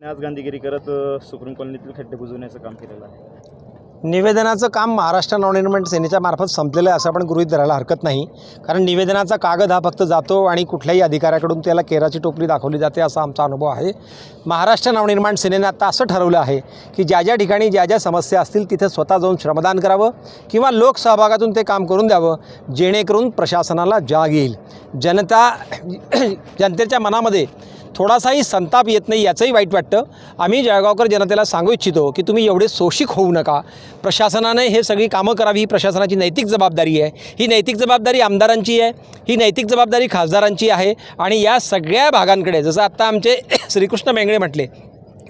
आज गांधीगिरी करत सुप्रीम कॉलनीतील खड्डे बुजवण्याचं काम केलेलं आहे. निवेदनाचं काम महाराष्ट्र नवनिर्माण सेनेच्या मार्फत संपलेलं आहे असं आपण गृहीत धरायला हरकत नाही. कारण निवेदनाचा कागद हा फक्त जातो आणि कुठल्याही अधिकाऱ्याकडून त्याला केराची टोपली दाखवली जाते असा आमचा अनुभव आहे. महाराष्ट्र नवनिर्माण सेनेने आता असं ठरवलं आहे की ज्या ज्या ठिकाणी ज्या ज्या समस्या असतील तिथे स्वतः जाऊन श्रमदान करावं किंवा लोकसहभागातून ते काम करून द्यावं जेणेकरून प्रशासनाला जाग येईल. जनतेच्या मनामध्ये थोडासाही संताप येत नाही याचंही वाईट वाटतं. आम्ही जळगावकर जनतेला सांगू इच्छितो की तुम्ही एवढे शोषिक होऊ नका. प्रशासनाने हे सगळी कामं करावी ही प्रशासनाची नैतिक जबाबदारी आहे. ही नैतिक जबाबदारी आमदारांची आहे, ही नैतिक जबाबदारी खासदारांची आहे. आणि या सगळ्या भागांकडे जसं आत्ता आमचे श्रीकृष्ण मेंगळे म्हटले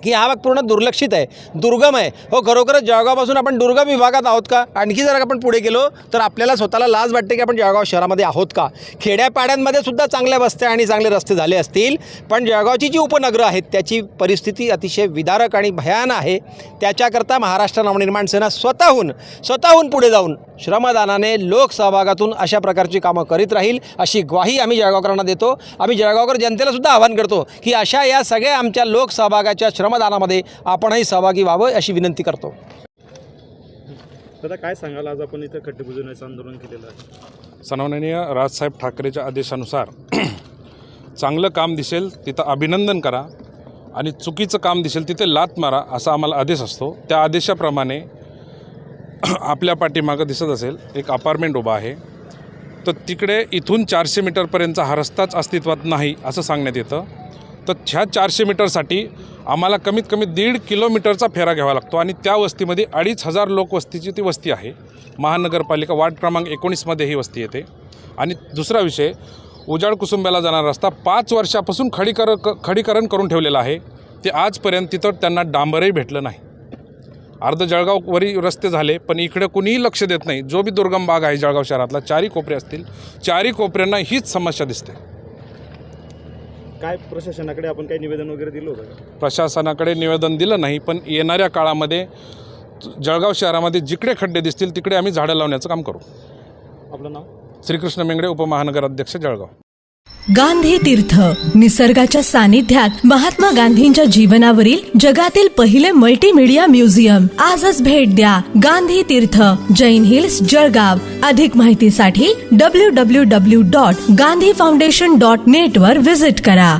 की हा भाग पूर्ण दुर्लक्षित आहे, दुर्गम आहे. हो, खरोखरच जळगावपासून आपण दुर्गम विभागात आहोत का? आणखी जर आपण पुढे गेलो तर आपल्याला स्वतःला लाज वाटते की आपण जळगाव शहरामध्ये आहोत का? खेड्यापाड्यांमध्ये सुद्धा चांगल्या वस्त्या आणि चांगले रस्ते झाले असतील, पण जळगावची जी उपनगरं आहेत त्याची परिस्थिती अतिशय विदारक आणि भयान आहे. त्याच्याकरता महाराष्ट्र नवनिर्माण सेना स्वतःहून पुढे जाऊन श्रमदानाने लोकसहभागातून अशा प्रकारची कामं करीत राहील अशी ग्वाही आम्ही जळगावकरांना देतो. आम्ही जळगावकर जनतेला सुद्धा आवाहन करतो की अशा या सगळ्या आमच्या लोकसहभागाच्या श्रमदानामध्ये आपणही सहभागी व्हावं अशी विनंती करतो. दादा, काय सांगाल? आज आपण इथं खड्डे बुजवण्याचं आंदोलन केलेलं आहे. सन्माननीय राजसाहेब ठाकरेच्या आदेशानुसार चांगलं काम दिसेल तिथं अभिनंदन करा आणि चुकीचं काम दिसेल तिथे लात मारा असा आम्हाला आदेश असतो. त्या आदेशाप्रमाणे आपल्या पाठीमागं दिसत असेल एक अपार्टमेंट उभा आहे, तर तिकडे इथून 400 मीटरपर्यंतचा हा रस्ताच अस्तित्वात नाही असं सांगण्यात येतं. तर ह्या 400 मीटरसाठी आम्हाला कमीत कमी 1.5 किलोमीटरचा फेरा घ्यावा लागतो आणि त्या वस्तीमध्ये 2,500 लोकवस्तीची ती वस्ती आहे. महानगरपालिका वार्ड क्रमांक 19मध्ये ही वस्ती येते. आणि दुसरा विषय, उजाड कुसुंब्याला जाणारा रस्ता 5 वर्षापासून खडीकरण करून ठेवलेला आहे. ते आजपर्यंत तिथं त्यांना डांबरही भेटलं नाही. अर्ध जळगाववरील रस्ते झाले पण इकडे कुणीही लक्ष देत नाही. जो बी दुर्गम भाग आहे जळगाव शहरातला, 4 कोपरे असतील, 4 कोपऱ्यांना हीच समस्या दिसते. काय प्रशासनाकडे आपण काही निवेदन वगैरे दिलं होतं का? प्रशासनाकडे निवेदन दिलं नाही, पण येणाऱ्या काळामध्ये जळगाव शहरामध्ये जिकडे खड्डे दिसतील तिकडे आम्ही झाडं लावण्याचं काम करू. आपलं नाव? श्रीकृष्ण मेंगडे, उपमहानगराध्यक्ष, जळगाव. गांधी तीर्थ, निसर्गाच्या सानिध्यात महात्मा गांधींच्या जीवनावरील जगातील पहिले मल्टीमीडिया म्युझियम. आजच भेट द्या. गांधी तीर्थ, जैन हिल्स, जळगाव. अधिक माहितीसाठी www.gandhifoundation.net वर व्हिजिट करा.